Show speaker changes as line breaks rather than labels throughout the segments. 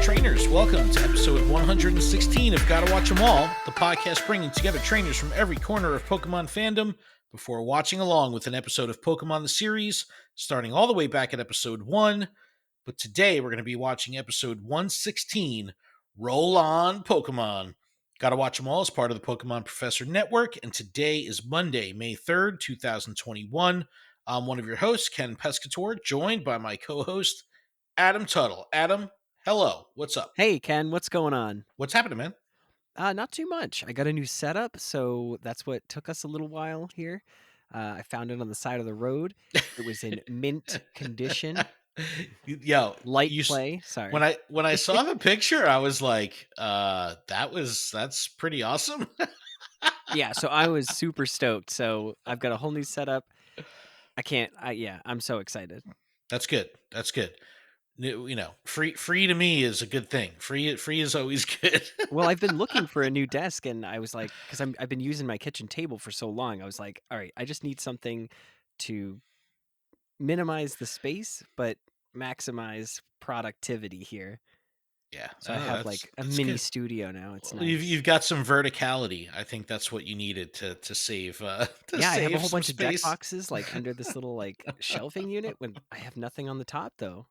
trainers, welcome to episode 116 of Gotta Watch 'Em All, the podcast bringing together trainers from every corner of Pokemon fandom before watching along with an episode of Pokemon the series, starting all the way back at episode 1. But today we're going to be watching episode 116, Roll On Pokemon. Gotta Watch 'Em All is part of the Pokemon Professor Network, and today is Monday, May 3rd, 2021. I'm one of your hosts, Ken Pescator, joined by my co-host, Adam Tuttle. Adam, hello. What's up?
Hey, Ken, what's going on?
What's happening, man?
Not too much. I got a new setup, so that's what took us a little while here. I found it on the side of the road. It was in mint condition.
Yo,
Light play. Sorry.
when I saw the picture, I was like, that's pretty awesome.
Yeah, so I was super stoked. So I've got a whole new setup. I'm so excited.
That's good. That's good. You know, free to me is a good thing. Free is always good.
Well, I've been looking for a new desk, and I was like, because I've been using my kitchen table for so long, I was like, all right, I just need something to minimize the space, but maximize productivity here.
Yeah.
So I have like a mini studio now. It's nice.
You've got some verticality. I think that's what you needed to save.
I have a whole bunch of deck boxes like under this little like shelving unit. When I have nothing on the top, though,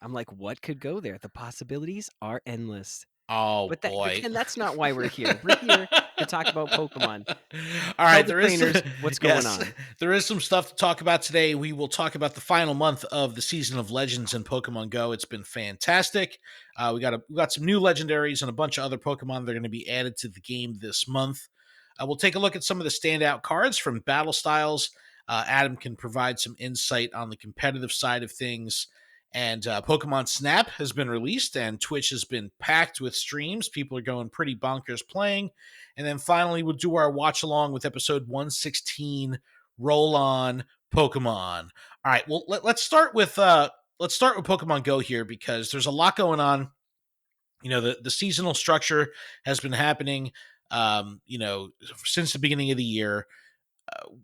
I'm like, what could go there? The possibilities are endless.
Oh,
But
boy.
Ken, that's not why we're here. We're here to talk about Pokemon.
All right,
there is what's going on.
There is some stuff to talk about today. We will talk about the final month of the season of Legends in Pokemon Go. It's been fantastic. We got some new legendaries and a bunch of other Pokemon that are going to be added to the game this month. We'll take a look at some of the standout cards from battle styles. Adam can provide some insight on the competitive side of things. And Pokemon Snap has been released, and Twitch has been packed with streams. People are going pretty bonkers playing. And then finally, we'll do our watch along with episode 116, Roll On Pokemon. All right, well, let's start with Pokemon Go here because there's a lot going on. You know, the seasonal structure has been happening. Since the beginning of the year.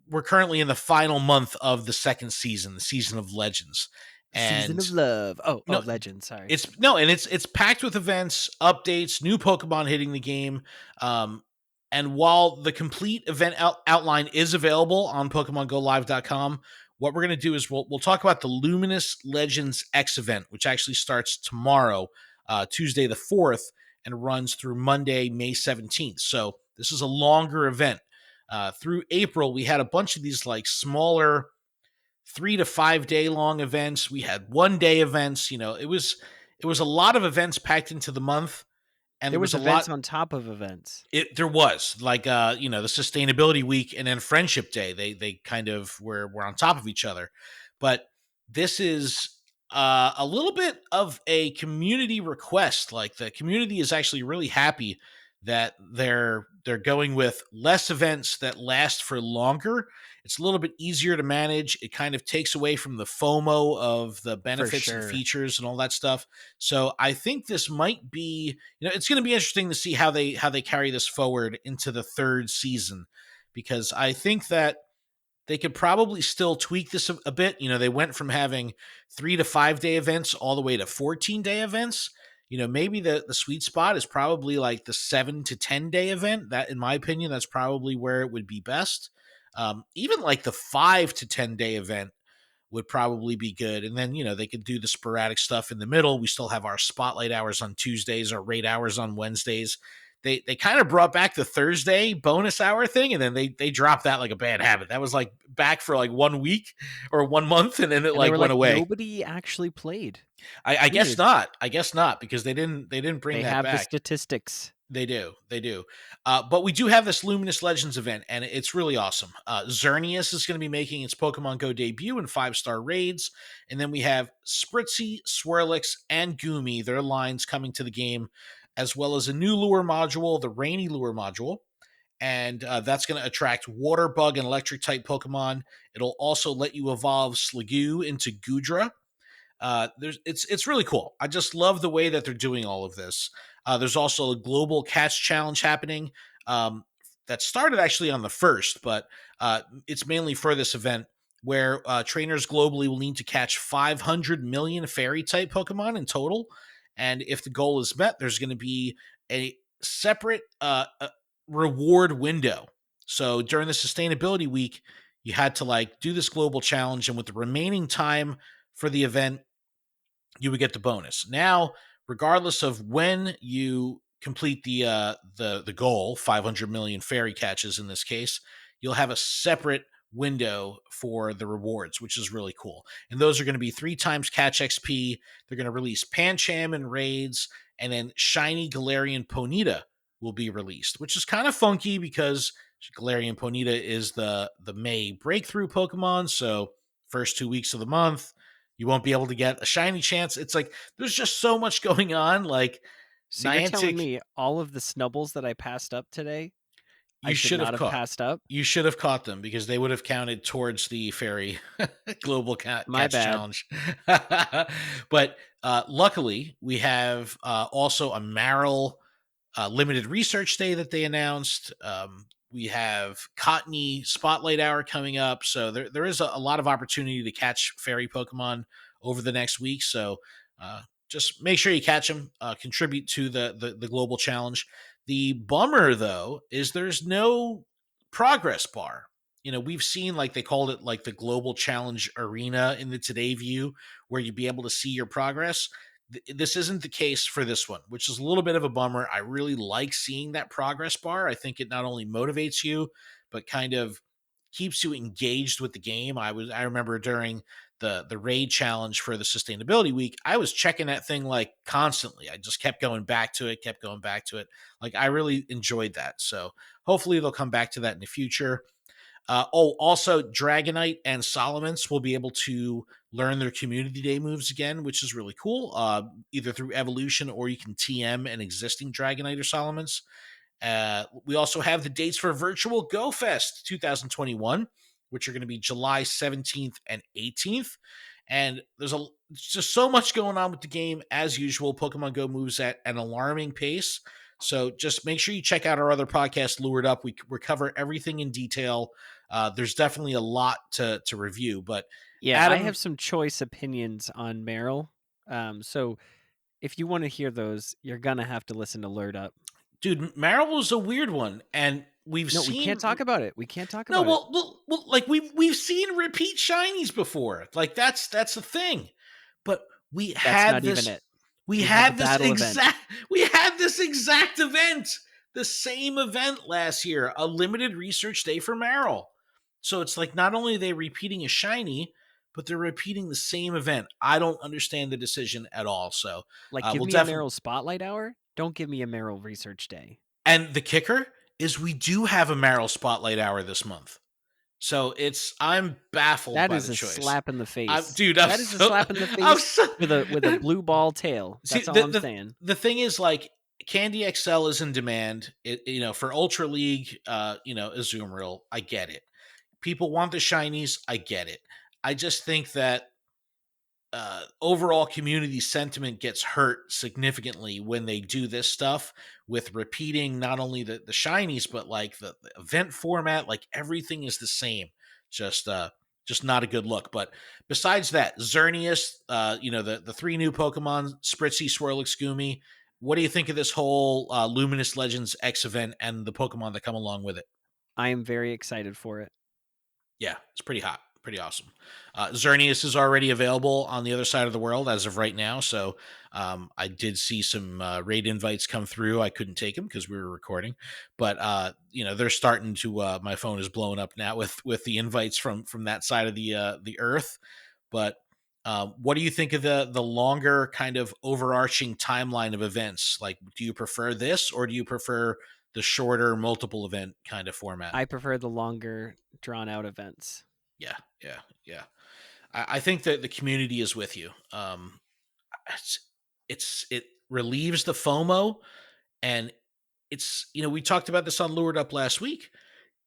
We're currently in the final month of the second season, the season of Legends.
Season of Love. Oh, Legends. Sorry.
It's packed with events, updates, new Pokemon hitting the game. And while the complete event outline is available on PokemonGoLive.com, what we're going to do is we'll talk about the Luminous Legends X event, which actually starts tomorrow, Tuesday the 4th, and runs through Monday, May 17th. So this is a longer event. Through April, we had a bunch of these like smaller 3 to 5 day long events. We had 1 day events. You know, it was a lot of events packed into the month. And
there was events on top of events.
There was like, the Sustainability Week and then Friendship Day. They kind of were on top of each other. But this is a little bit of a community request. Like the community is actually really happy that they're going with less events that last for longer. It's a little bit easier to manage. It kind of takes away from the FOMO of the benefits and features and all that stuff. So I think this might be, it's going to be interesting to see how they carry this forward into the third season, because I think that they could probably still tweak this a bit. They went from having 3 to 5 day events all the way to 14-day events. Maybe the sweet spot is probably like the 7 to 10 day event. That, in my opinion, that's probably where it would be best. Even like the 5 to 10 day event would probably be good. And then, they could do the sporadic stuff in the middle. We still have our spotlight hours on Tuesdays, our raid hours on Wednesdays. They kind of brought back the Thursday bonus hour thing, and then they dropped that like a bad habit. That was like back for like 1 week or 1 month, and then it went away.
Nobody actually played.
I guess not. I guess not, because they didn't bring that back. They
have the statistics.
They do. But we do have this Luminous Legends event, and it's really awesome. Xerneas is going to be making its Pokemon Go debut in 5-star raids. And then we have Spritzee, Swirlix, and Goomy, their lines coming to the game, as well as a new lure module, the Rainy Lure module. And that's going to attract Water, Bug, and Electric-type Pokemon. It'll also let you evolve Sliggoo into Goodra. It's really cool. I just love the way that they're doing all of this. There's also a global catch challenge happening that started actually on the 1st, but it's mainly for this event where trainers globally will need to catch 500 million fairy type Pokemon in total. And if the goal is met, there's going to be a separate reward window. So during the sustainability week, you had to like do this global challenge, and with the remaining time for the event, you would get the bonus. Now, regardless of when you complete the goal, 500 million fairy catches in this case, you'll have a separate window for the rewards, which is really cool. And those are going to be 3 times catch XP. They're going to release Pancham and raids, and then shiny Galarian Ponyta will be released, which is kind of funky because Galarian Ponyta is the May breakthrough Pokemon. So first 2 weeks of the month, you won't be able to get a shiny chance. It's like there's just so much going on. Like
So you're telling
Niantic,
me all of the Snubbles that I passed up today, I
you
should
should
not
have
have
caught.
passed up?
You should have caught them because they would have counted towards the fairy global
My
catch
bad.
challenge. But luckily, we have also a Marill limited research day that they announced. We have Cottony Spotlight Hour coming up. So there is a lot of opportunity to catch fairy Pokemon over the next week. So just make sure you catch them, contribute to the global challenge. The bummer, though, is there's no progress bar. You know, we've seen like they called it like the global challenge arena in the Today View, where you'd be able to see your progress. This isn't the case for this one, which is a little bit of a bummer. I really like seeing that progress bar. I think it not only motivates you, but kind of keeps you engaged with the game. I remember during the raid challenge for the sustainability week, I was checking that thing like constantly. I just kept going back to it, kept going back to it. Like I really enjoyed that. So hopefully they'll come back to that in the future. Also, Dragonite and Solomons will be able to learn their Community Day moves again, which is really cool. Either through evolution or you can TM an existing Dragonite or Solomons. We also have the dates for Virtual Go Fest 2021, which are going to be July 17th and 18th. And there's just so much going on with the game as usual. Pokemon Go moves at an alarming pace. So just make sure you check out our other podcast, Lured Up. We cover everything in detail. There's definitely a lot to review. But
Yeah, I
Adam,
have some choice opinions on Meryl. So if you want to hear those, you're gonna have to listen to Lured Up.
dude, Marill was a weird one, and we've
No, we can't
seen
talk about it. We can't talk
no,
about it.
like we've seen repeat shinies before. Like that's the thing. But we
That's
had
not even
this
it.
we
We had the
had this
battle event.
exact we had this exact event, the same event last year, a limited research day for Marill. So it's like not only are they repeating a shiny, but they're repeating the same event. I don't understand the decision at all. So
Like, give
we'll
me a
definitely.
Meryl Spotlight Hour. Don't give me a Meryl Research Day.
And the kicker is we do have a Marill Spotlight Hour this month. So I'm baffled
That
by
is
the
a
choice.
slap in the face.
Dude,
That is a slap in the
I'm
face
so.
with a blue ball tail.
See,
That's all I'm saying.
the thing is, like, Candy XL is in demand. For Ultra League, Azumarill, I get it. People want the shinies, I get it. I just think that overall community sentiment gets hurt significantly when they do this stuff with repeating not only the shinies but like the event format. Like everything is the same. Just not a good look. But besides that, Xerneas, the 3 new Pokemon, Spritzy, Swirlix, Goomy. What do you think of this whole Luminous Legends X event and the Pokemon that come along with it?
I am very excited for it.
Yeah, it's pretty hot, pretty awesome. Xerneas is already available on the other side of the world as of right now. So I did see some raid invites come through. I couldn't take them because we were recording, but they're starting to. My phone is blowing up now with the invites from that side of the earth. But what do you think of the longer kind of overarching timeline of events? Like, do you prefer this or do you prefer the shorter multiple event kind of format?
I prefer the longer, drawn out events.
Yeah, yeah, yeah. I think that the community is with you. It's, it relieves the FOMO, and we talked about this on Lured Up last week.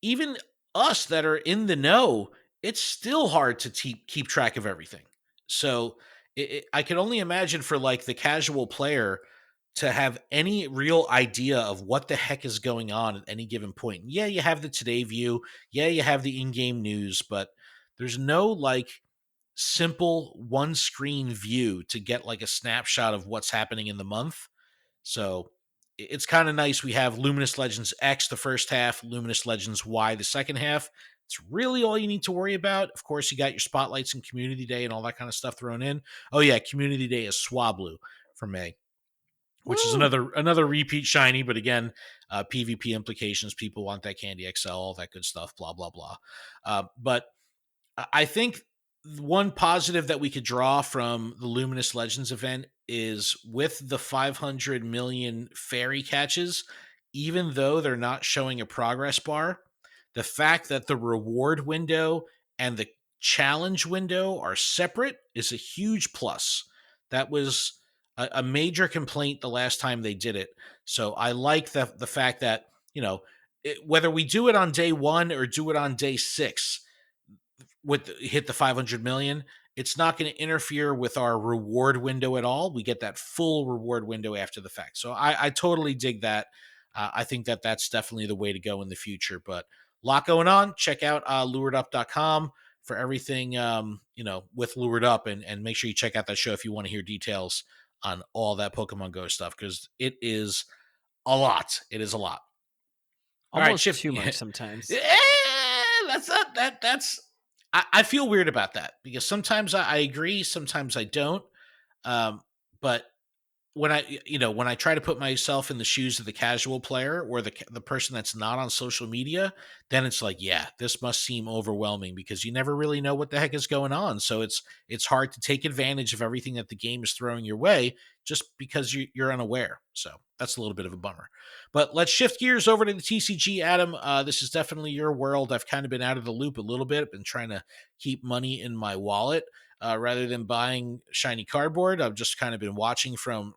Even us that are in the know, it's still hard to keep track of everything. So I can only imagine for like the casual player to have any real idea of what the heck is going on at any given point. Yeah, you have the Today View. Yeah, you have the in-game news, but there's no like simple one screen view to get like a snapshot of what's happening in the month. So it's kind of nice. We have Luminous Legends X the first half, Luminous Legends Y the second half. It's really all you need to worry about. Of course, you got your spotlights and Community Day and all that kind of stuff thrown in. Oh yeah, Community Day is Swablu for May, which is
Woo!
another repeat shiny, but again, PvP implications. People want that Candy XL, all that good stuff. Blah blah blah. But I think one positive that we could draw from the Luminous Legends event is with the 500 million fairy catches, even though they're not showing a progress bar, the fact that the reward window and the challenge window are separate is a huge plus. That was a major complaint the last time they did it. So I like the fact that, whether we do it on day one or do it on day six, hit the 500 million, it's not going to interfere with our reward window at all. We get that full reward window after the fact. So I totally dig that. I think that that's definitely the way to go in the future. But a lot going on. Check out luredup.com for everything, with Lured Up, and make sure you check out that show if you want to hear details on all that Pokemon Go stuff, because it is a lot. It is a lot. All right,
Almost
shift.
too much sometimes.
That's not that. I feel weird about that because sometimes I agree, sometimes I don't. But when I try to put myself in the shoes of the casual player or the person that's not on social media, then it's like, yeah, this must seem overwhelming because you never really know what the heck is going on. So it's hard to take advantage of everything that the game is throwing your way just because you're unaware. So that's a little bit of a bummer. But let's shift gears over to the TCG, Adam. This is definitely your world. I've kind of been out of the loop a little bit. I've been trying to keep money in my wallet rather than buying shiny cardboard. I've just kind of been watching from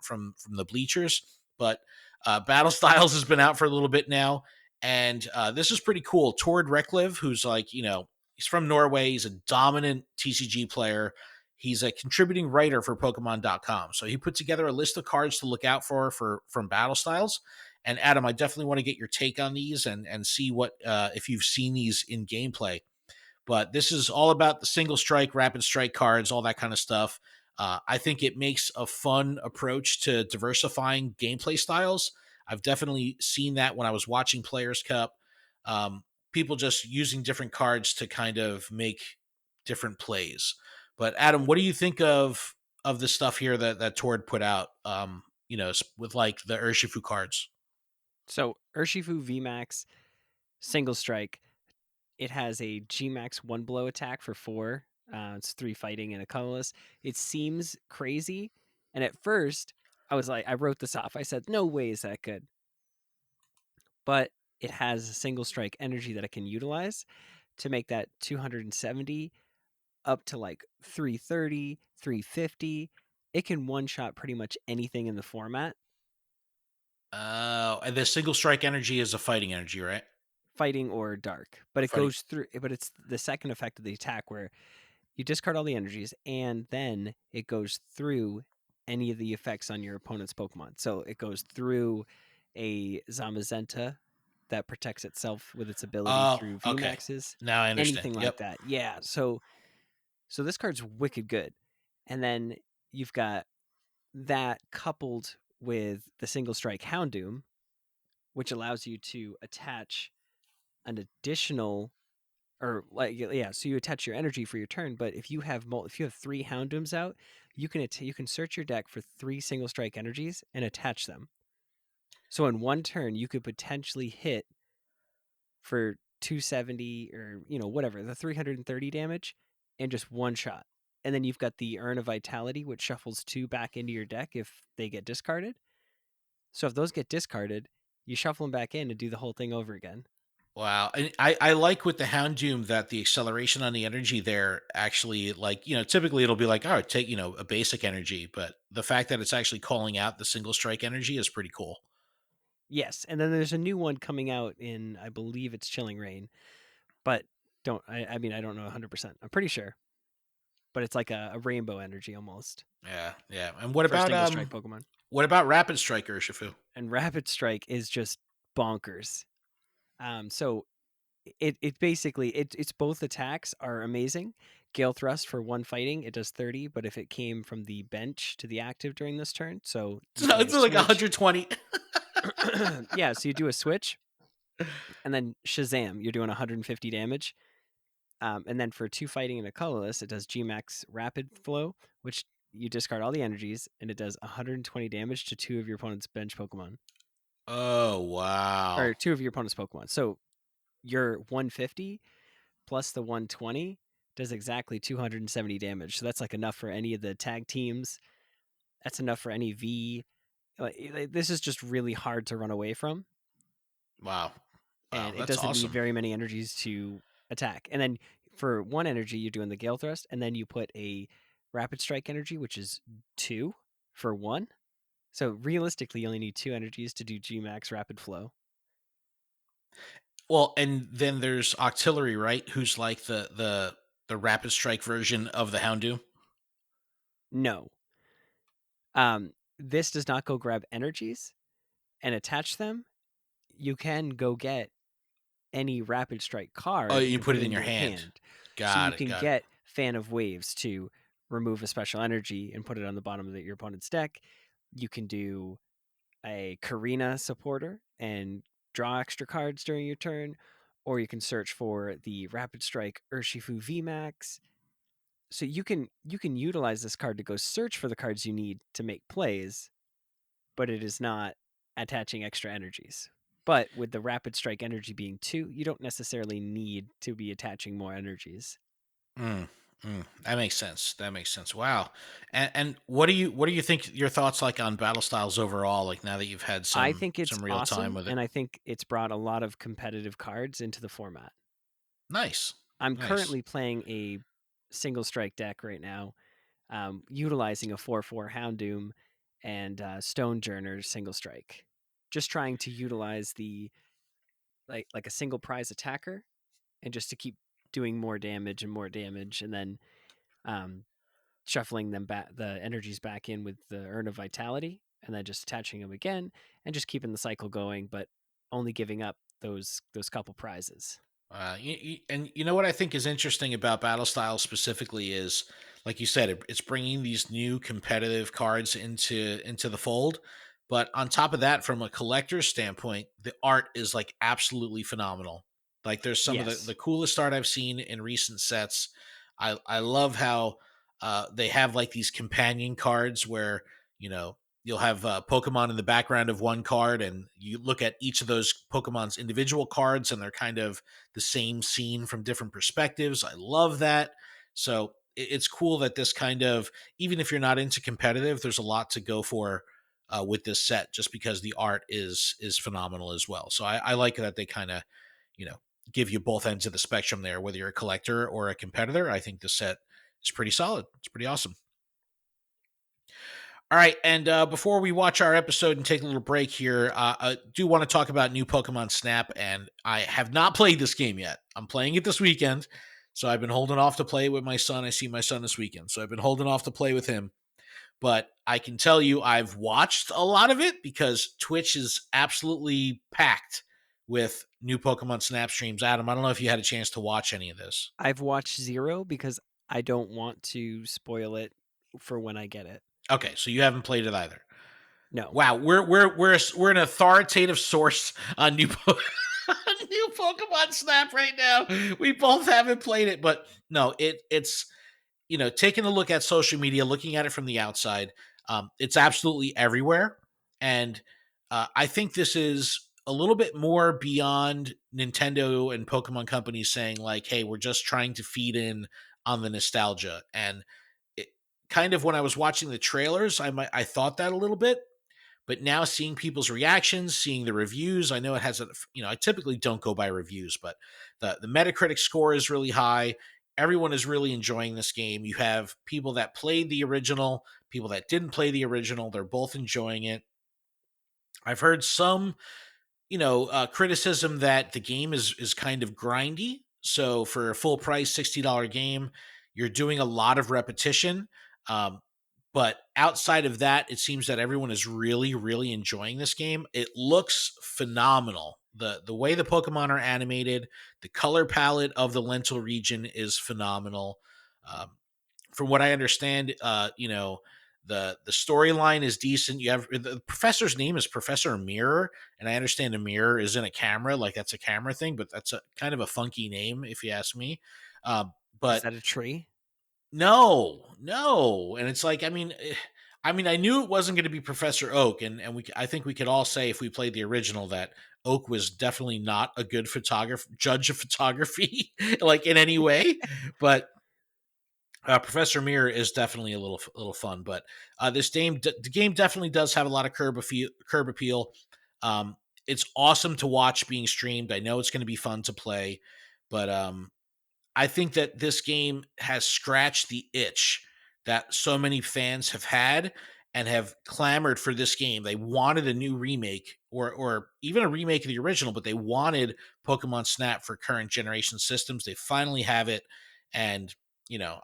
the bleachers. But Battle Styles has been out for a little bit now, and this is pretty cool. Tord Reklev, who's like, he's from Norway. He's a dominant TCG player. He's a contributing writer for Pokemon.com. So he put together a list of cards to look out for from Battle Styles. And Adam, I definitely want to get your take on these and see what if you've seen these in gameplay. But this is all about the single strike, rapid strike cards, all that kind of stuff. I think it makes a fun approach to diversifying gameplay styles. I've definitely seen that when I was watching Players Cup. People just using different cards to kind of make different plays. But Adam, what do you think of the stuff here that Tord put out? With like the Urshifu cards.
So Urshifu VMAX single strike. It has a Gmax one blow attack for 4. It's 3 fighting and a colorless. It seems crazy, and at first I was like, I wrote this off. I said, no way is that good. But it has a single strike energy that I can utilize to make that 270 up to like 330, 350. It can one shot pretty much anything in the format.
And the single strike energy is a fighting energy, right?
Fighting or dark, but it
Fighting.
goes through. But it's the second effect of the attack where you discard all the energies, and then it goes through any of the effects on your opponent's Pokemon. So it goes through a Zamazenta that protects itself with its ability
Oh,
through
okay.
VMAXs,
Now I understand.
anything like
Yep.
that. Yeah. So this card's wicked good. And then you've got that coupled with the single strike Houndoom, which allows you to attach an additional or like yeah, so you attach your energy for your turn. But if you have 3 Houndooms out, you can search your deck for 3 single strike energies and attach them. So in one turn, you could potentially hit for 270 or whatever the 330 damage and just one shot. And then you've got the Urn of Vitality, which shuffles 2 back into your deck if they get discarded. So if those get discarded, you shuffle them back in and do the whole thing over again.
Wow. And I like with the Houndoom that the acceleration on the energy there actually, like, typically it'll be like, oh, take, a basic energy, but the fact that it's actually calling out the single strike energy is pretty cool.
Yes, and then there's a new one coming out in, I believe it's Chilling Rain, but I mean, I don't know 100%. I'm pretty sure, but it's like a rainbow energy almost
Yeah, yeah. And
for single strike Pokemon.
what about Rapid Striker, Shifu?
And Rapid Strike is just bonkers. So it basically it's both attacks are amazing. Gale Thrust for 1 fighting, it does 30, but if it came from the bench to the active during this turn, so you
So
play a
it's like
switch.
120.
Yeah, so you do a switch, and then Shazam, you're doing 150 damage. And then for 2 fighting and a colorless, it does Gmax Rapid Flow, which you discard all the energies, and it does 120 damage to 2 of your opponent's bench Pokemon,
Oh, wow.
or 2 of your opponent's Pokemon. So your 150 plus the 120 does exactly 270 damage. So that's like enough for any of the tag teams. That's enough for any V. This is just really hard to run away from,
Wow. Wow,
and it
that's
doesn't need
awesome.
very many energies to attack. And then for 1 energy, you're doing the Gale Thrust, and then you put a Rapid Strike energy, which is 2 for 1. So realistically, you only need 2 energies to do Gmax Rapid Flow.
Well, and then there's Octillery, right? Who's like the rapid strike version of the Houndoom.
No. This does not go grab energies and attach them. You can go get any Rapid Strike
Oh,
card
you
and
put
put
it
it
in
into
your
your
hand.
hand. So you
Got it.
can
Got it.
get Fan of Waves to remove a special energy and put it on the bottom of your opponent's deck. You can do a Karina supporter and draw extra cards during your turn, or you can search for the Rapid Strike Urshifu VMAX. So you can utilize this card to go search for the cards you need to make plays, but it is not attaching extra energies. But with the Rapid Strike energy being 2, you don't necessarily need to be attaching more energies.
Mm, that makes sense. That makes sense. Wow. And what do you think your thoughts like on battle styles overall? Like now that you've had
I
some
think it's
some real time
awesome,
with it.
and I think it's brought a lot of competitive cards into the format.
Nice.
I'm
Nice.
currently playing a single strike deck right now, utilizing a 4/4 Houndoom and Stonejourner single strike. Just trying to utilize the like a single prize attacker, and just to keep doing more damage, and then um, shuffling them back, the energies back in with the Urn of Vitality, and then just attaching them again, and just keeping the cycle going, but only giving up those couple prizes.
And you know what I think is interesting about battle styles specifically is, like you said, it's bringing these new competitive cards into the fold. But on top of that, from a collector's standpoint, the art is like absolutely phenomenal. Like there's some of the,
Yes,
the coolest art I've seen in recent sets. I love how they have like these companion cards where you know you'll have Pokemon in the background of one card, and you look at each of those Pokemon's individual cards, and they're kind of the same scene from different perspectives. I love that. So it's cool that this kind of, even if you're not into competitive, there's a lot to go for with this set, just because the art is phenomenal as well. So I like that they kind of, you know, give you both ends of the spectrum there, whether you're a collector or a competitor. I think the set is pretty solid. It's pretty awesome. All right, and before we watch our episode and take a little break here, I do want to talk about new Pokemon Snap, and I have not played this game yet. I'm playing it this weekend, so I've been holding off to play with my son. I see my son this weekend, so I've been holding off to play with him. But I can tell you, I've watched a lot of it because Twitch is absolutely packed with new Pokemon Snap streams. Adam, I don't know if you had a chance to watch any of this.
I've watched zero because I don't want to spoil it for when I get it.
Okay, so you haven't played it either.
No,
Wow, we're an authoritative source on new Pokemon Snap right now. We both haven't played it, but no, it's taking a look at social media, looking at it from the outside. It's absolutely everywhere, and I think this is a little bit more beyond Nintendo and Pokemon companies saying like, "Hey, we're just trying to feed in on the nostalgia." And it, kind of when I was watching the trailers, I thought that a little bit, but now seeing people's reactions, seeing the reviews, I know it has I typically don't go by reviews, but the Metacritic score is really high. Everyone is really enjoying this game. You have people that played the original, people that didn't play the original. They're both enjoying it. I've heard some criticism that the game is kind of grindy. So for a full price $60 game, you're doing a lot of repetition. Um, but outside of that, it seems that everyone is really, really enjoying this game. It looks phenomenal. The way the Pokemon are animated, the color palette of the Lentil region is phenomenal. Um, from what I understand, the storyline is decent. You have the professor's name is Professor Mirror, and I understand a mirror is in a camera, like that's a camera thing, but that's a kind of a funky name if you ask me.
Is
But
that a tree?
no, no, and it's like I mean, I knew it wasn't going to be Professor Oak, and I think we could all say if we played the original that Oak was definitely not a good photographer, judge of photography, like in any way, but Professor Mirror is definitely a little fun, but the game definitely does have a lot of curb appeal. Um, it's awesome to watch being streamed. I know it's going to be fun to play, but I think that this game has scratched the itch that so many fans have had and have clamored for this game. They wanted a new remake or even a remake of the original, but they wanted Pokemon Snap for current generation systems. They finally have it, and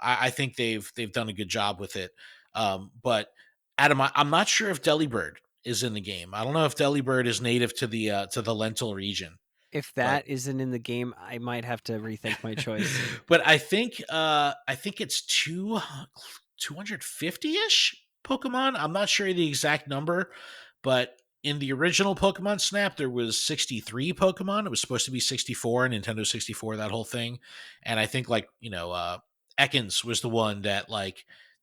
I think they've done a good job with it. But Adam, I'm not sure if Delibird is in the game. I don't know if Delibird is native to the Lentil region,
If
but
that isn't in the game, I might have to rethink my choice.
but I think it's 250-ish Pokemon. I'm not sure the exact number, but in the original Pokemon Snap, there was 63 Pokemon. It was supposed to be 64, Nintendo 64, that whole thing. And I think Ekans was the one that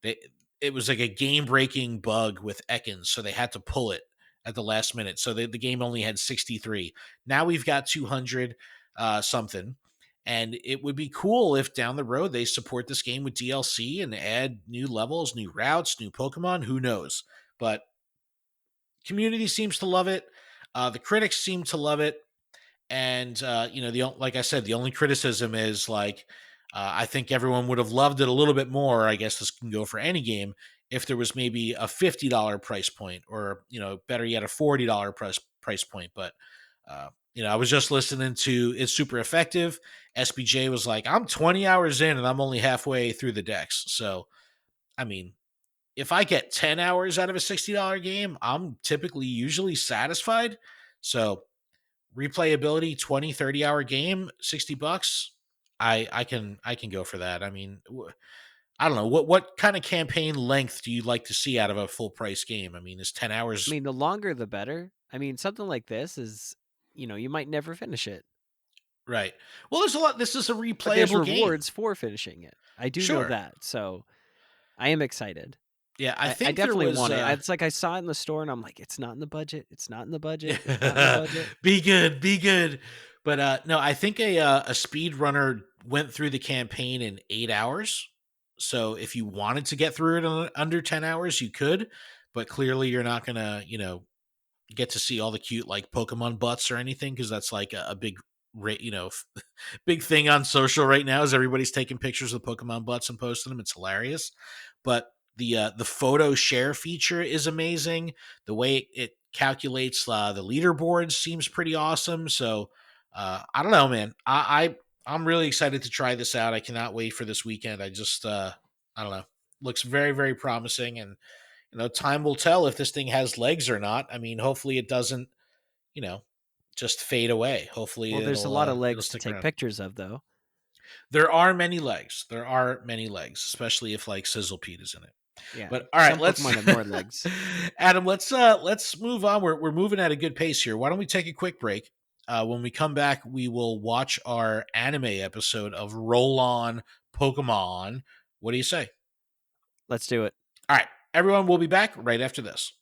they it was like a game breaking bug with Ekans, so they had to pull it at the last minute. So the game only had 63. Now we've got 200 something. And it would be cool if down the road they support this game with DLC and add new levels, new routes, new Pokemon. Who knows? But community seems to love it. The critics seem to love it. And like I said, the only criticism is I think everyone would have loved it a little bit more. I guess this can go for any game if there was maybe a $50 price point, or better yet, a $40 price point. But I was just listening to It's Super Effective. SBJ was like, I'm 20 hours in and I'm only halfway through the decks. So I mean, if I get 10 hours out of a $60 game, I'm typically usually satisfied. So replayability, 20, 30 hour game, $60. I can go for that. I mean, I don't know what kind of campaign length do you like to see out of a full price game? I mean, is 10
I
hours
mean, the longer the better. I mean, something like this is, you might never finish it,
right? Well, there's a lot. This is a
but there's
replayable game.
rewards for finishing it. I do know
Sure.
that, so I am excited.
Yeah, I
I
think there
definitely
was
want it. It's like I saw it in the store and I'm like, it's not in the budget. It's not in the budget. It's not in the
yeah,
budget.
be good, be good. But no, I think a speed runner went through the campaign in 8 hours. So if you wanted to get through it in under 10 hours, you could. But clearly, you're not gonna, get to see all the cute Pokemon butts or anything, because that's like a big, big thing on social right now. Is everybody's taking pictures of Pokemon butts and posting them? It's hilarious. But the photo share feature is amazing. The way it calculates the leaderboards seems pretty awesome. So I don't know, man. I'm really excited to try this out. I cannot wait for this weekend. I don't know. Looks very, very promising, and time will tell if this thing has legs or not. I mean, hopefully it doesn't, you know, just fade away. Hopefully
Well, there's a lot of
it'll
legs to
stick
take
around.
pictures of, though.
There are many legs. There are many legs, especially if Sizzlepede is in it.
Yeah.
But all right,
Some
let's
Pokemon have more legs.
Adam, let's move on. We're moving at a good pace here. Why don't we take a quick break? When we come back, we will watch our anime episode of Roll On Pokemon. What do you say?
Let's do it.
All right, everyone, we'll be back right after this.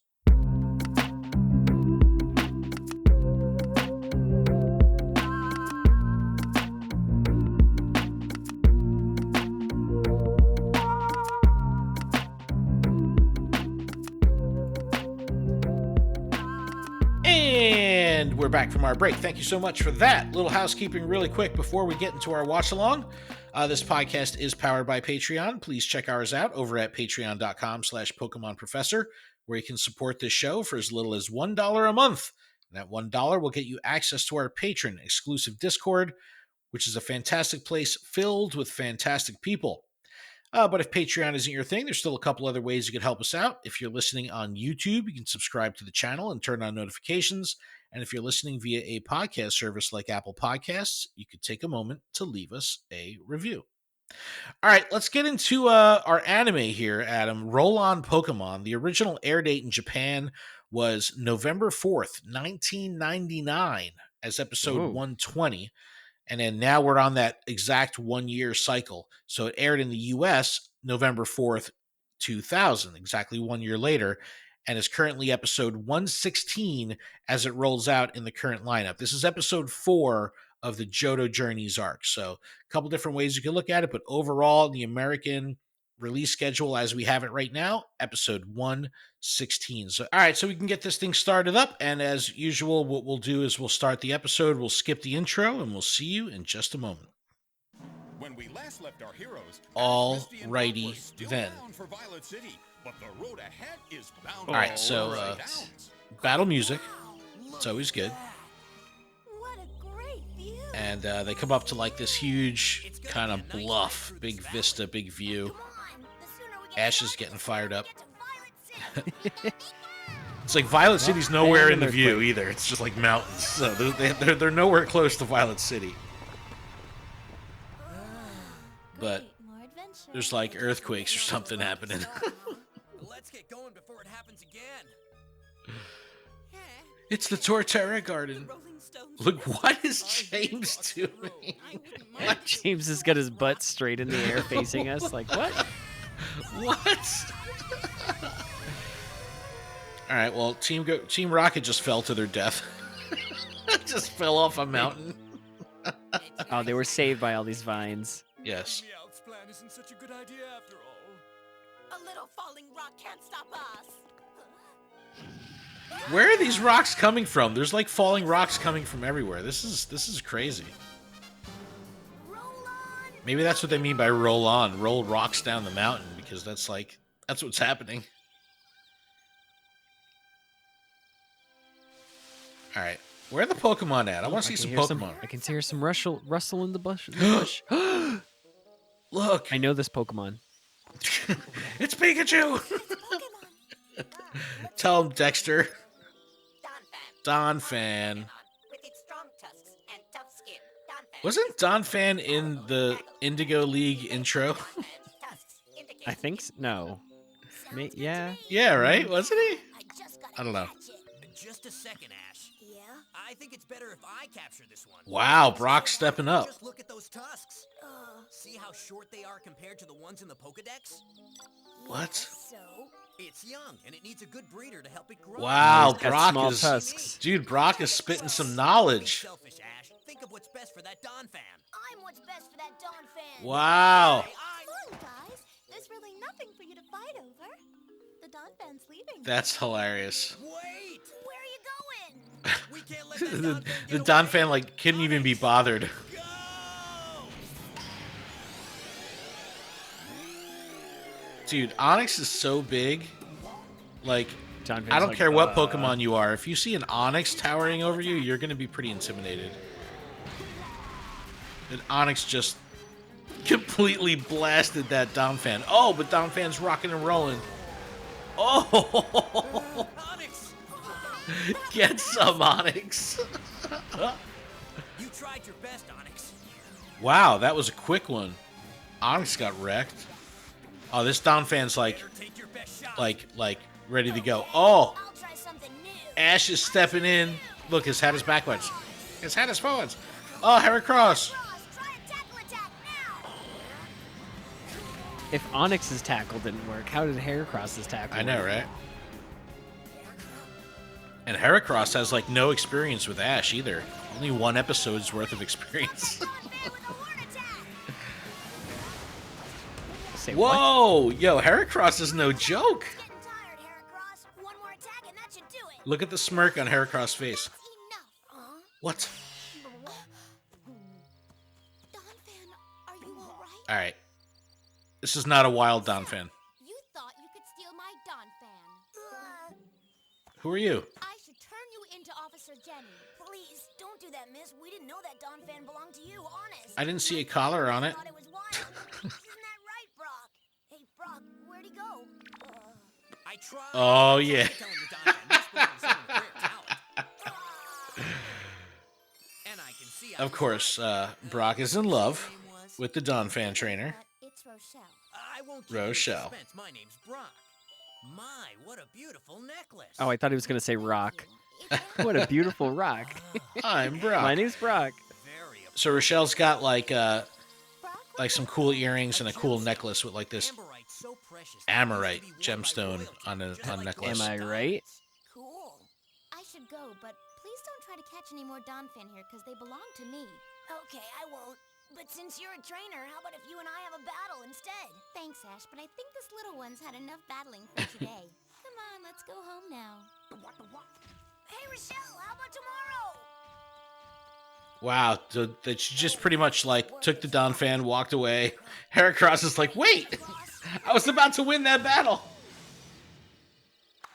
And we're back from our break. Thank you so much for that. Little housekeeping really quick before we get into our watch along. This podcast is powered by Patreon. Please check ours out over at patreon.com/Pokemon Professor, where you can support this show for as little as $1 a month. And that $1 will get you access to our patron exclusive Discord, which is a fantastic place filled with fantastic people. But if Patreon isn't your thing, there's still a couple other ways you can help us out. If you're listening on YouTube, you can subscribe to the channel and turn on notifications. And if you're listening via a podcast service like Apple Podcasts, you could take a moment to leave us a review. All right, let's get into our anime here, Adam. Roll on Pokemon. The original air date in Japan was November 4th, 1999, as episode
Whoa.
120. And then now we're on that exact 1 year cycle. So it aired in the US November 4th, 2000, exactly 1 year later, and is currently episode 116 as it rolls out in the current lineup. This is episode 4 of the Johto Journeys arc. So a couple different ways you can look at it, but overall, the American release schedule as we have it right now, episode 116. So, all right, so we can get this thing started up. And as usual, what we'll do is we'll start the episode, we'll skip the intro, and we'll see you in just a moment.
When we last left our heroes,
Alrighty then.
for Violet City, but the road ahead is bound.
All right, so battle music. It's always good.
What a great view.
And they come up to like this huge kind of bluff, big vista, big view.
Come on. The sooner we get
Ash is
started,
getting fired up.
get to Violet City.
It's like Violet City's nowhere in the
and
view
earthquake.
either. It's just like mountains. So they're nowhere close to Violet City. But
Great, more adventure.
there's like earthquakes or something happening.
Let's get going before it happens again.
It's the Torterra Garden. Look, what is James doing?
James has got his butt straight in the air facing us. Like, what?
What? All right, well, Team Rocket just fell to their death. Just fell off a mountain.
Oh, they were saved by all these vines.
Yes.
The Alps plan isn't such a good idea after all.
A little falling rock can't stop us.
Where are these rocks coming from? There's like falling rocks coming from everywhere. This is crazy.
Roll on.
Maybe that's what they mean by roll on. Roll rocks down the mountain because that's what's happening. All right. Where are the Pokemon at? I want to see some Pokemon.
I can hear some rustle in the bush.
Look.
I know this Pokemon.
It's Pikachu.
Pokemon.
Tell him, Dexter.
Donphan.
Donphan.
With its strong tusks and tough skin. Donphan.
Wasn't Donphan in the Indigo League intro?
Tusks indicate
I think no.
Sounds good to
Yeah.
me.
Yeah, right? Wasn't he?
I just gotta
I don't know.
catch it.
Just a second, Ash.
Yeah?
I think it's better if I capture this one.
Wow, Brock's stepping up.
Just look at those tusks.
Uh,
See how short they are compared to the ones in the Pokédex?
What?
So?
It's young, and it needs a good breeder to help it grow.
Wow,
He's got
Brock
small
is
tusks.
dude. Brock is spitting some
Don't be
knowledge.
selfish, Ash. Think of what's best for that Donphan.
I'm what's best for that Donphan.
Wow.
Hey,
Come on, guys. There's really nothing for you to fight over. The Donphan's leaving.
That's hilarious.
Wait!
Where are you going?
We can't let that
the
Donphan
the
get
Don
away.
fan like couldn't even be bothered.
Go!
Dude, Onyx is so big. Like,
Donphan's
I don't
like,
care what Pokemon you are. If you see an Onyx towering over you, you're gonna be pretty intimidated. And Onyx just completely blasted that Donphan. Oh, but Donphan's rocking and rolling. Oh,
Onyx!
get some Onyx.
You tried your best, Onyx.
Wow, that was a quick one. Onyx got wrecked. Oh, this Donphan's like
Better take your best shot.
ready to go. Oh,
I'll try something new.
Ash is stepping in. Look, his hat is backwards. His hat is forwards. Oh, Heracross.
Cross, try a tackle attack now.
If Onyx's tackle didn't work, how did Heracross's tackle?
I know, right? And Heracross has like no experience with Ash either. Only one episode's worth of experience.
Donphan with a horn attack.
Say what?
Whoa, yo, Heracross is no joke.
Getting tired, Heracross. One more attack and that should do it.
Look at the smirk on Heracross' face.
That's enough. Huh?
What?
Donphan, are you alright?
All right. This is not a wild Donphan.
You thought you could steal my Donphan.
Who are you?
I should turn you into Officer Jenny. Please, don't do that, miss. We didn't know that Donphan belonged to you, honest.
I didn't see a collar on it.
Thought it was wild. Isn't that right, Brock? Hey, Brock, where'd he go?
I tried.
Oh, yeah.
Telling you, Donphan, this boy is showing rare talent. And I can see how
Of course, Brock is in love
Name was?
with the Donphan trainer.
It's It's Rochelle.
I won't keep you in
Rochelle.
suspense. My name's Brock. My, what a beautiful necklace.
Oh, I thought he was gonna say rock. What a beautiful rock.
I'm Brock.
My name's Brock.
Very
So Rochelle's got like
Brock,
some cool earrings and a cool necklace with like this
Amberite's so precious.
Amorite gemstone on a necklace.
Am I right?
cool. I should go, but please don't try to catch any more Donphan here, because they belong to me. Okay, I won't. But since you're a trainer, how about if you and I have a battle instead? Thanks, Ash, but I think this little one's had enough battling for today. Come on, let's go home now. Hey, Rochelle, how about tomorrow?
Wow, so that she just pretty much like took the Donphan, walked away. Heracross is like, wait, I was about to win that battle.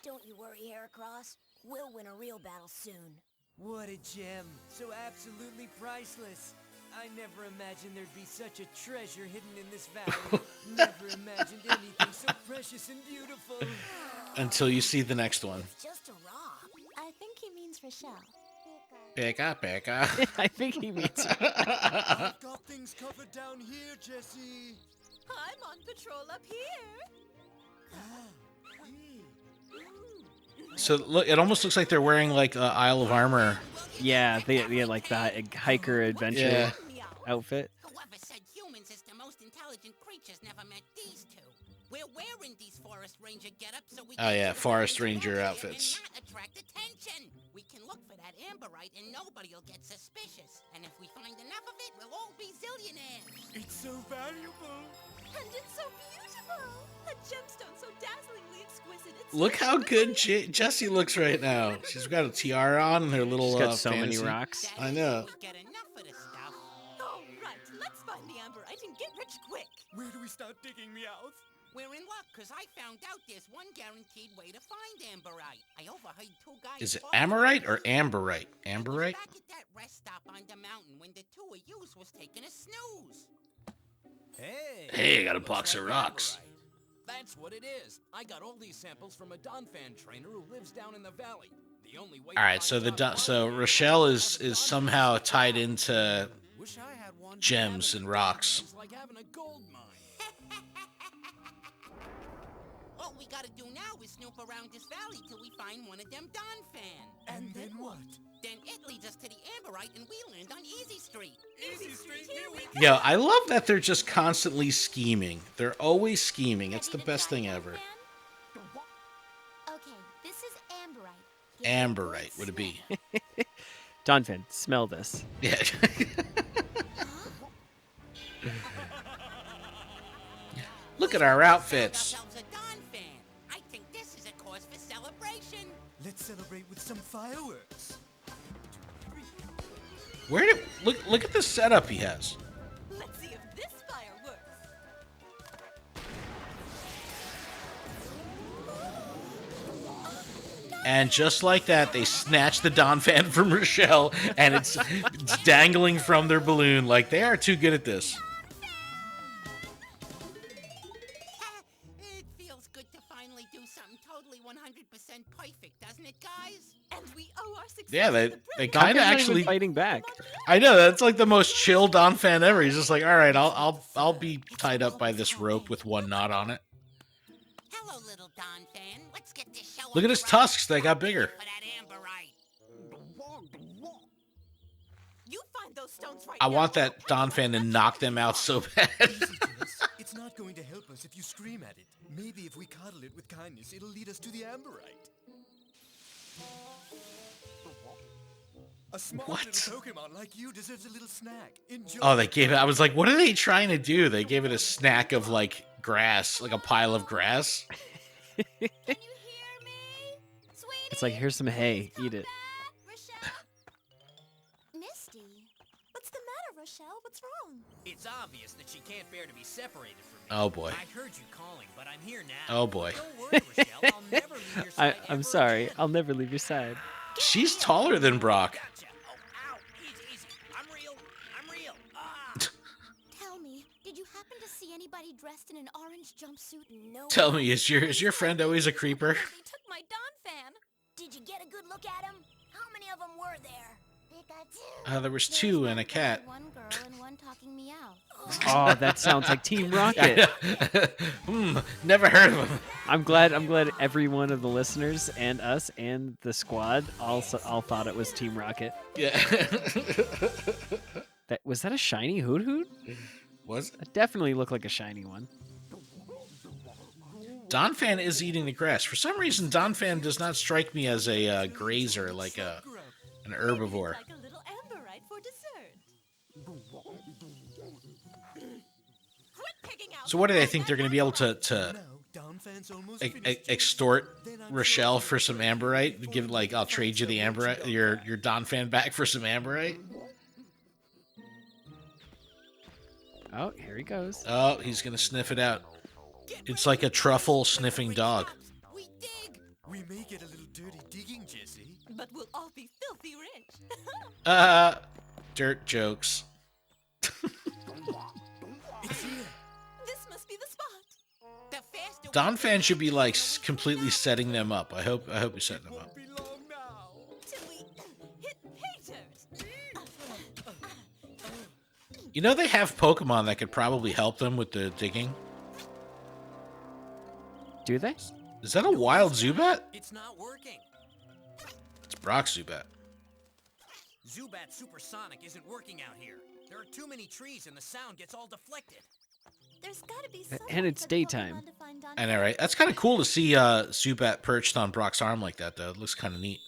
Don't you worry, Heracross. We'll win a real battle soon.
What a gem. So absolutely priceless. I never imagined there'd be such a treasure hidden in this valley. Never imagined anything so precious and beautiful.
Until you see the next one.
It's just a rock. I think he means Rochelle.
Pekka, Pekka.
I think he means
I've got things covered down here, Jesse.
I'm on patrol up here.
So look, it almost looks like they're wearing like Isle of Armor.
Yeah, they had like that hiker adventure outfit.
Whoever said humans is the most intelligent creatures never met these two. We're wearing these forest ranger get-ups so we
Oh
can
yeah,
get
forest
away
ranger
from here
outfits.
and not attract attention. We can look for that amberite and nobody'll get suspicious. And if we find enough of it, we'll all be zillionaires.
It's so valuable.
And it's so beautiful. A gemstone so dazzlingly exquisite. It's
Look how good Jessie looks right now. She's got a tiara on and her little
She's got so many
fantasy.
rocks.
That
I
is,
know.
if we get enough of the stuff.
All right, let's find the amberite and get rich quick.
Where do we start digging, Meowth?
We're in luck, because I found out there's one guaranteed way to find amberite. I overheard two guys...
Is it
talking
Amorite
about
or
it.
Amberite?
I was
Amberite?
back at that rest stop on the mountain when the two of yous was taking a snooze.
Hey, I got a box of rocks.
That's what it is. I got all these samples from a Donphan trainer who lives down in the valley. The only way
All right, so Rochelle is somehow tied into
Wish I had one
gems and rocks.
It's like having a gold mine.
All we gotta do now is snoop around this valley till we find one of them Donphan.
And then what?
Then it leads us to the amberite and we land on Easy Street.
Easy Street, here we go.
Yo, I love that they're just constantly scheming. They're always scheming. It's the
Ready to
best
try
thing ever.
Donphan? Okay, this is amberite. Give it a good
Amberite would it be?
Donphan, smell this.
Yeah. Look at our outfits.
Ourselves a Donphan. I think this is a cause for celebration.
Let's celebrate with some fireworks.
Where did look at the setup he has?
Let's see if this fire works.
And just like that, they snatch the Donphan from Rochelle, and it's dangling from their balloon. Like they are too good at this.
It feels good to finally do something totally 100% perfect, doesn't it, guys?
And we owe our success
Yeah,
to
they
the
kind
brilliant
of
Donphan's not even
actually.
fighting back.
I know that's like the most chill Donphan ever. He's just like, all right, I'll be tied up by this rope with one knot on it.
Hello, little Donphan. Let's get this show
Look at
on
his
the road.
tusks; they got bigger.
For that amberite.
You find those stones right
I
now.
want that Donphan to knock them out so bad.
Easy, Jess. It's not going to help us if you scream at it. Maybe if we cuddle it with kindness, it'll lead us to the amberite. A smart
What?
little Pokemon like you deserves a little snack. Enjoy.
Oh, they gave it. I was like, what are they trying to do? They gave it a snack of like grass, like a pile of grass.
Can you hear me? Sweetie?
It's like, here's some hay, eat it.
Rochelle? Misty? What's the matter, Rochelle? What's wrong?
It's obvious that she can't bear to be separated from me.
Oh boy.
I heard you calling, but I'm here now.
Oh boy.
Don't worry, Rochelle. I'll never leave your side
I'm
ever
sorry.
again.
I'll never leave your side.
She's taller than Brock.
Gotcha. Oh, ow. Easy, easy. I'm real. I'm real. Ah.
Tell me, did you happen to see anybody dressed in an orange jumpsuit? No.
Tell me, is your friend always a creeper?
They took my Donphan. Did you get a good look at him? How many of them were there?
There was two and a cat.
One girl and one talking meow.
Oh, that sounds like Team Rocket.
Never heard of him.
I'm glad every one of the listeners and us and the squad all thought it was Team Rocket.
Yeah.
Was that a shiny Hoot Hoot?
Was it?
It definitely looked like a shiny one.
Donphan is eating the grass. For some reason, Donphan does not strike me as a grazer, like an herbivore.
Like a little amberite for dessert. Quit picking out
So what do they think they're going to be able to extort Rochelle for some amberite? Give like, I'll trade you the amberite, your Donphan back for some amberite.
Oh, here he goes.
Oh, he's going to sniff it out. It's like a truffle sniffing dog.
We dig.
We may get a little dirty digging, Jesse.
but we'll all be filthy rich.
Dirt jokes.
It's here.
This must be the spot.
The faster
Donphan should be like completely setting them up. I hope he's setting them up.
Won't be long now.
Till we hit haters.
You know they have Pokemon that could probably help them with the digging.
Do they?
Is that a wild Zubat?
It's not working.
It's Brock Zubat.
Zubat Supersonic isn't working out here. There are too many trees and the sound gets all deflected.
There's gotta be some
And
way
it's
for the
daytime.
Pokemon to find
I know, right? That's kind of cool to see Zubat perched on Brock's arm like that, though. It looks kind of neat.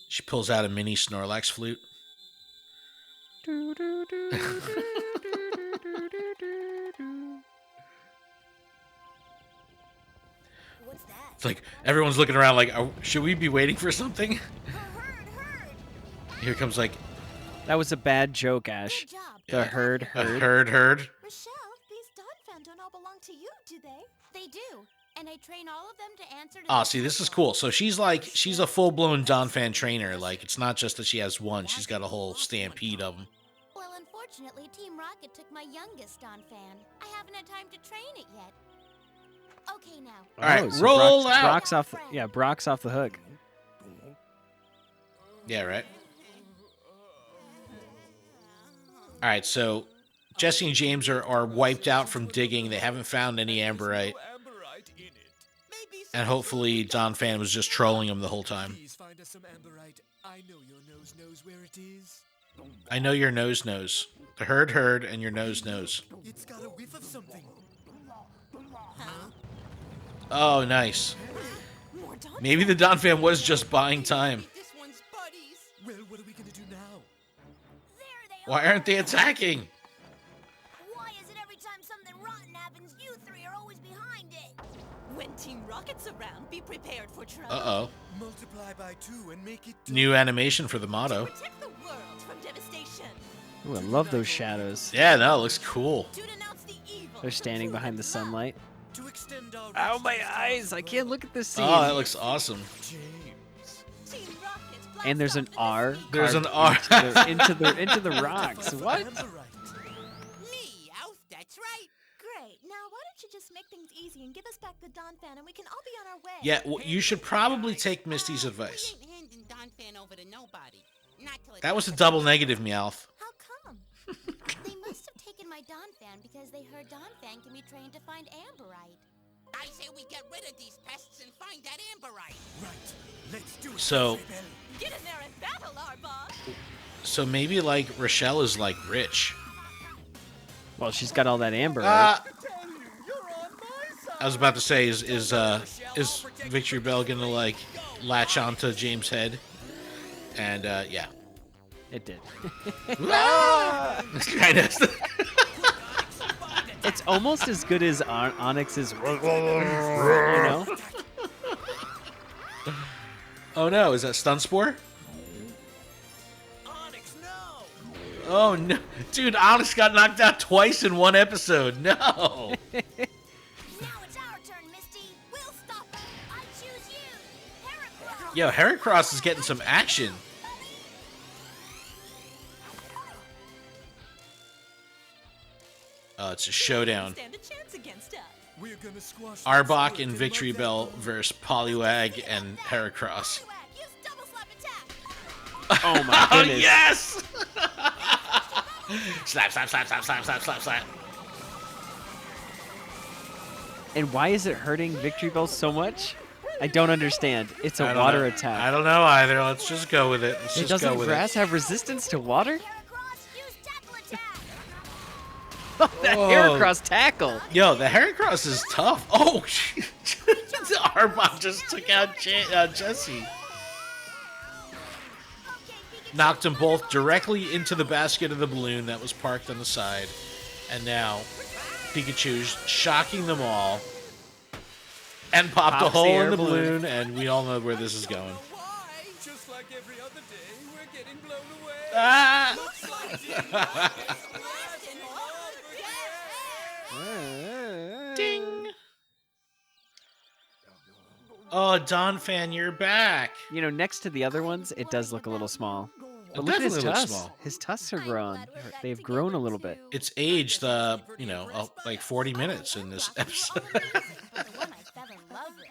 She pulls out a mini Snorlax flute.
What's that?
It's like everyone's looking around like, should we be waiting for something?
Herd.
Here comes like
That was a bad joke, Ash.
Good job.
The herd.
a herd.
Rochelle, these Donphan don't all belong to you, do they?
They do. And I train all of them to answer to
Oh,
the
see, this is
council.
cool. So she's a full-blown Donphan trainer. Like, it's not just that she has one. She's got a whole stampede of them.
Well, unfortunately, Team Rocket took my youngest Donphan. I haven't had time to train it yet. Okay, now.
All right,
so
roll
Brock's,
out.
Brock's off. Brock's off the hook.
Yeah, right. All right, so Jesse and James are wiped out from digging. They haven't found any amberite.
Amberite in it.
maybe
And hopefully Donphan was just trolling him the whole time.
Please find us some amberite. I know your nose knows where it is.
I know your nose knows. The herd, and your nose knows.
It's got a whiff of something.
Oh, nice.
More Donphan.
Maybe the Donphan was just buying time.
this one's buddies.
Well, what are we gonna do now?
There they
Why
are.
aren't they attacking?
Why is it every time something rotten happens, you three are always behind it?
When Team Rocket's around, be prepared for trouble.
Uh-oh.
Multiply by 2 and make it 2.
New animation for the motto.
Protect the world from devastation.
Ooh, I love those shadows.
Yeah, no, it looks cool.
To denounce the evil.
They're standing behind the sunlight.
To extend our
Ow,
reach
my
to the
eyes! I can't look at this scene.
Oh, that looks awesome.
James.
Team Rocket, blast
And there's
off
an
in the
R.
sea.
There's an
carved
R.
into the rocks. What?
Amberite.
Me, Alf, that's right.
Great. Now, why don't you just make things easy and give us back the Donphan, and we can all be on our way.
Yeah, well, you should probably take Misty's advice.
We ain't handing Donphan over to nobody. Not till it
That was a
gets
double negative, Meowth.
How come?
They must have taken my Donphan because they heard Donphan can be trained to find amberite.
I say we get rid of these pests and find that amberite.
Right. Let's do it.
So-
Rebel.
Get in there and battle, Arbok.
So maybe like Rochelle is like rich.
Well, she's got all that amber. Right?
I was about to say, is Victory Bell gonna like latch onto James' head? And yeah,
It did.
kind of.
It's almost as good as Onyx's. You know?
Oh no, is that Stun Spore?
Onyx, no!
Oh no, dude, Onyx got knocked out twice in one episode. No.
Now it's our turn, Misty. We'll stop them. I choose you. Heracross.
Yo, Heracross is getting some action. Oh, it's a showdown.
Stand a chance against us.
We're gonna squash
Arbok
this
and
squirt
Victory
in my
Bell
backbone.
versus Poliwag and Heracross.
Poliwag, use double slap attack.
Oh my
Oh,
goodness.
yes! Slap, slap, slap, slap, slap, slap, slap, slap.
And why is it hurting Victory Bell so much? I don't understand. It's
I
a
don't
water
know.
attack.
I don't know either. Let's just go with it. Let's
Hey,
just
doesn't
go with
grass have resistance to water?
Heracross, use tackle attack.
That
Whoa.
Heracross tackle.
it. Yo, the Heracross is tough. Oh, shit. Arbok just took out Jesse. Knocked them both directly into the basket of the balloon that was parked on the side. And now Pikachu's shocking them all. And popped a
Pops the
hole
air
in the
balloon.
balloon, and we all know where this is going.
Why? Just like every other day, we're getting blown away.
Ah!
Looks like Ding Dong is blasting over here.
Ding! Oh, Don Fan, you're back.
You know, next to the other ones, it does look a little small. But
It
look at his
definitely looks
tusks.
small.
His tusks are
I'm
grown.
glad we're back
They've
together
grown a little bit.
too.
It's aged, like 40 minutes in this episode.
But the one I fell in love with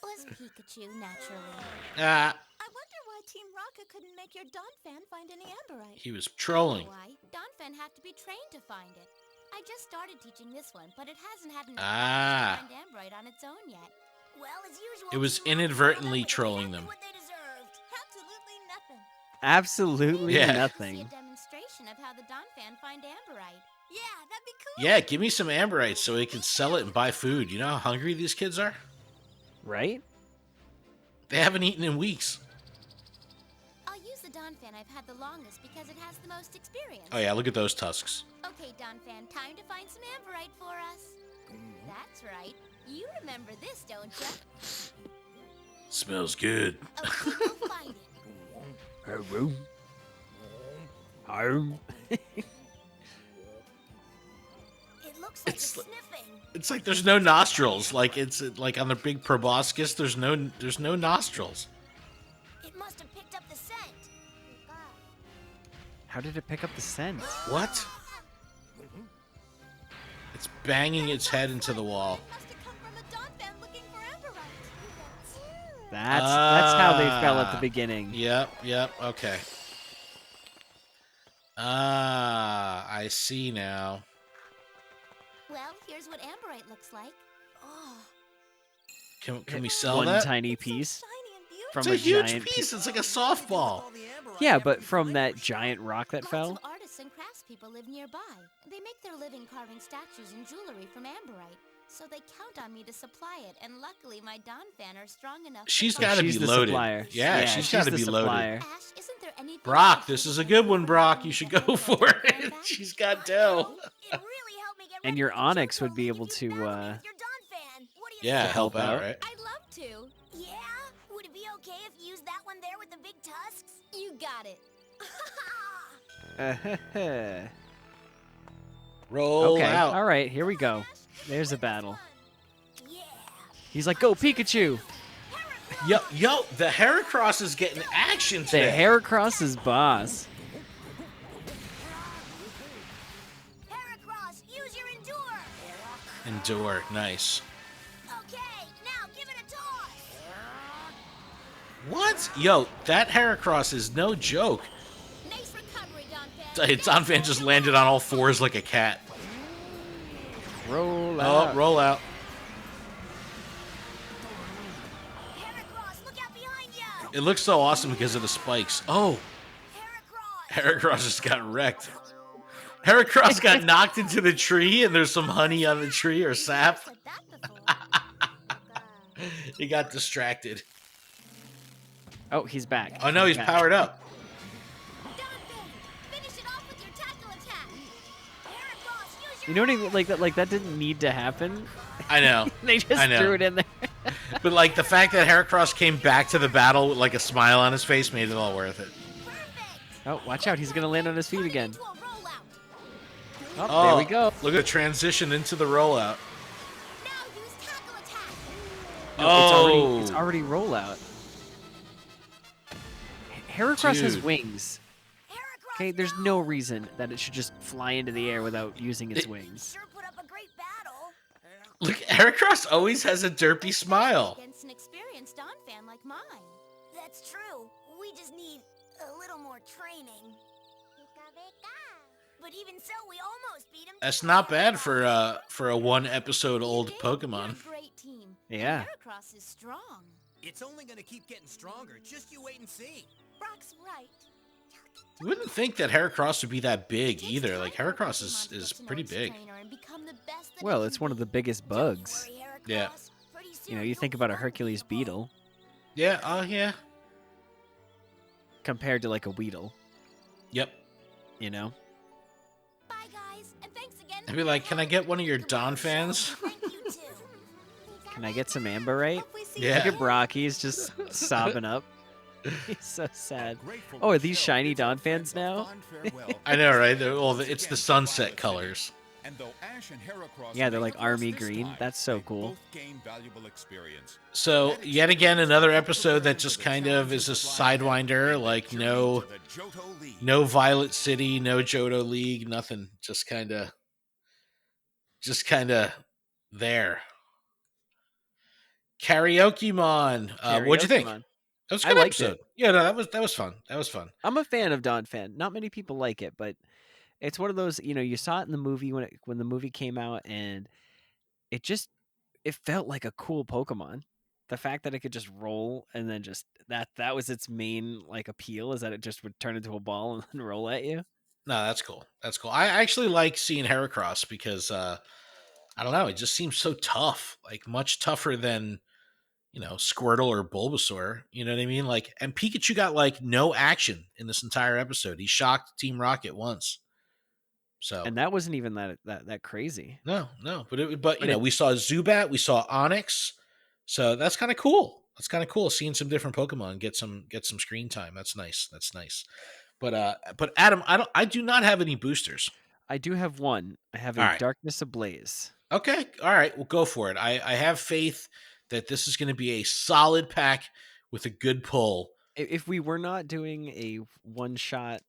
was Pikachu, naturally.
Ah,
I wonder why Team Rocket couldn't make your Donphan find any amberite.
he was trolling.
Why? Donphan had to be trained to find it. I just started teaching this one, but it hasn't had enough
Ah.
time to find amberite on its own yet. Well, as usual,
It was
Team Rocket
inadvertently
got
trolling
exactly
them.
what they deserved.
Absolutely nothing.
Absolutely
Yeah.
See
nothing.
a demonstration of how the Donphan find amberite.
Yeah, that'd be cool.
Yeah, give me some Amberites so we can sell it and buy food. You know how hungry these kids are?
Right?
They haven't eaten in weeks.
I'll use the Donphan I've had the longest because it has the most experience.
Oh, yeah, look at those tusks.
Okay, Donphan, time to find some amberite for us. That's right. You remember this, don't you?
Smells good.
Okay, go find it.
Home. Home.
It looks like
It's
it's
like-
sniffing.
It's like there's no nostrils. Like it's like on the big proboscis, there's no nostrils.
It must have picked up the scent.
How did it pick up the scent?
What? It's banging its head into the wall.
It must have come from a Donphan looking for amberite.
That's how they fell at the beginning.
Yep, okay. Ah, I see now.
Well, here's what amberite looks like. Oh,
Can we sell
One
that?
tiny
It's so
piece
shiny and beautiful.
from
It's a
a
huge
giant
piece. It's like a softball.
Yeah, but from that giant rock that
lots
fell.
of artists and craftspeople live nearby. They make their living carving statues and jewelry from amberite. So they count on me to supply it, and luckily my Donphan are strong enough. to
She's
find
got to
She's
be
the
loaded.
supplier.
Yeah,
Yeah,
she's
she's
got to
the
be
supplier.
loaded.
Ash, isn't there anything
Brock,
I
this
can
is
do
a good
to
one,
make
Brock.
my
You should
Donphan
go for
back?
it. She's got dough.
It really helped me get
And
ready
your
for the
Onyx
show
would be
if
able
you
to,
found me with your Donphan. What do you
Yeah,
say?
help
help
out,
out.
right?
I'd love to. Yeah? Would it be okay if you used that one there with the big tusks? You got it.
Roll
Okay,
out.
all right, here we go. There's a battle.
Yeah.
He's like, go Pikachu!
Yo, the Heracross is getting action
The
today.
Heracross is boss.
Heracross, use your endure.
Endure, nice.
Okay, now give it a toss.
What? Yo, that Heracross is no joke.
Nice recovery, Donphan.
Donphan just landed on all fours like a cat.
Roll
Oh,
out.
roll out.
Heracross, look out behind you.
It looks so awesome because of the spikes. Oh,
Heracross.
Heracross just got wrecked. Heracross got knocked into the tree, and there's some honey on the tree or sap.
Said that before.
He got distracted.
Oh, he's back.
Oh no, he's
back.
powered up.
Donphan, finish it off with your tackle attack. Heracross, use
You
your
know what I mean? Like that didn't need to happen.
I know.
They just
I know.
threw it in there.
But like the fact that Heracross came back to the battle with like a smile on his face made it all worth it.
perfect.
Oh, watch out. He's going to land on his feet again.
Into a rollout.
Oh, there we go.
Look at the transition into the rollout.
Now use tackle attack.
No, it's
Oh.
already rollout. Heracross has
Dude.
wings.
Heracross,
Okay, there's no reason that it should just fly into the air without using its wings.
sure put up a great battle.
Look, Heracross always has a derpy smile.
Against an experienced Donphan like mine. That's true. We just need a little
That's not bad for a 1 episode old Pokemon.
You're a great team.
Yeah.
And Heracross is strong.
It's only gonna keep getting stronger. Just you wait and see.
Brock's right.
You wouldn't think that Heracross would be that big
It takes
either.
time
Like
for a
Heracross
Pokemon to
is
get to know
pretty
its
big.
trainer and become the best that
Well,
it
it's
can
one of
be.
the biggest
Don't
bugs.
worry,
Yeah.
Heracross. Pretty soon
You know, you
you'll
think about a
feel
Hercules
unbeatable.
beetle
Yeah. Oh yeah.
compared to like a Weedle,
Yep.
you know?
Bye, guys, and thanks again.
I'd be like, can I get one of your
Come
Don
on,
fans?
Thank you too.
Can I get some Amberite?
Hope we see
Yeah.
Look at Brock, he's just sobbing up. He's so sad.
Grateful
Oh, are
to
these
show
shiny
bids our
Don fans
friends a
now?
fond farewell.
I know, right? They're, well,
Once
it's the
again,
sunset
Violet City.
colors.
And though Ash and Heracross
Yeah, they're
may
like
have lost
army
this
green.
time,
That's so
they
cool.
both gained valuable experience.
So
That
yet again,
experience
another
is
episode that
preparing
just
for the
kind of is a
challenges that lie ahead
sidewinder.
and the
Like
journey
no,
to the Johto League.
no Violet City, no Johto League, nothing. Just kind of there. Karaoke-mon. What'd you think?
Karaoke-mon.
That was a
I
good
liked
episode.
it.
Yeah, no, that was fun. That was fun.
I'm a fan of Don Fan. Not many people like it, but it's one of those, you know, you saw it in the movie when the movie came out, and it felt like a cool Pokemon. The fact that it could just roll and then just that was its main like appeal, is that it just would turn into a ball and then roll at you.
No, that's cool. That's cool. I actually like seeing Heracross because I don't know, it just seems so tough. Like much tougher than, you know, Squirtle or Bulbasaur. You know what I mean? Like, and Pikachu got like no action in this entire episode. He shocked Team Rocket once. So
And that wasn't even that crazy.
no, but you
But
know, we saw Zubat, we saw Onyx, so that's kind of cool. That's kind of cool seeing some different Pokemon get some screen time. That's nice. That's nice. But Adam, I do not have any boosters.
I do have one. I have a
All right.
Darkness Ablaze.
Okay, all right, we'll go for it. I have faith that this is going to be a solid pack with a good pull.
If we were not doing a one shot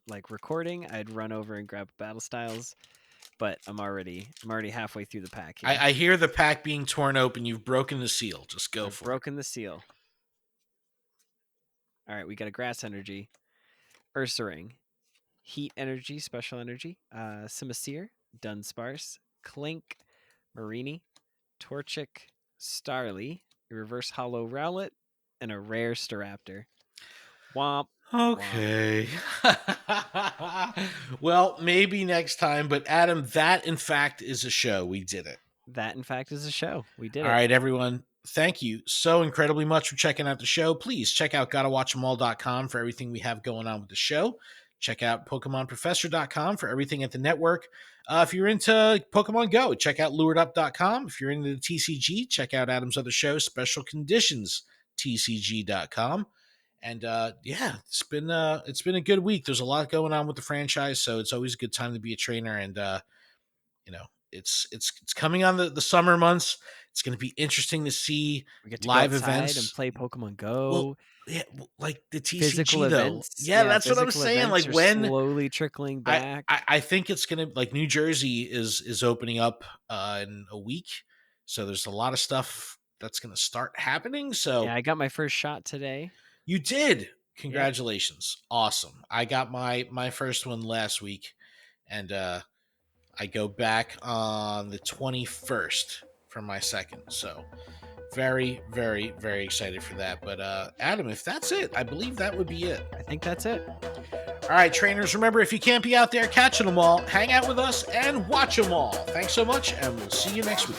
like recording, I'd run over and grab Battle Styles. But I'm already halfway through the pack here.
I hear the pack being torn open. You've broken the seal. Just go
I've
for
broken the seal. All right, we got a Grass Energy, Ursaring, Heat Energy, Special Energy, Simisear, Dunsparce, Clink, Marini, Torchic, Starly, a Reverse Hollow Rowlet, and a rare Staraptor. Womp.
it. Okay. Well, maybe next time. But Adam, that in fact is a show. We did it.
That, in fact, is a show. We did
All
it.
right, everyone. Thank you so incredibly much for checking out the show. Please check out gottawatchemall.com for everything we have going on with the show. Check out PokemonProfessor.com for everything at the network. If you're into Pokemon Go, check out luredup.com. If you're into the TCG, check out Adam's other show, Special Conditions, TCG.com. And yeah, it's been a good week. There's a lot going on with the franchise, so it's always a good time to be a trainer. And you know, it's coming on the summer months. It's going to be interesting to see
We get to
live
go outside
events
and play Pokemon Go.
Well, yeah, like the TCG
Physical
though.
events.
Yeah, that's what I'm
physical
saying.
events
Like
are
when
slowly trickling back.
I think it's gonna, like, New Jersey is opening up in a week, so there's a lot of stuff that's gonna start happening. So
Yeah, I got my first shot today.
you did. Congratulations. Awesome. I got my first one last week, and I go back on the 21st for my second. So very, very, very excited for that. But Adam, if that's it, I believe that would be it.
I think that's it.
All right, trainers, remember, if you can't be out there catching them all, hang out with us and watch them all. Thanks so much, and we'll see you next week.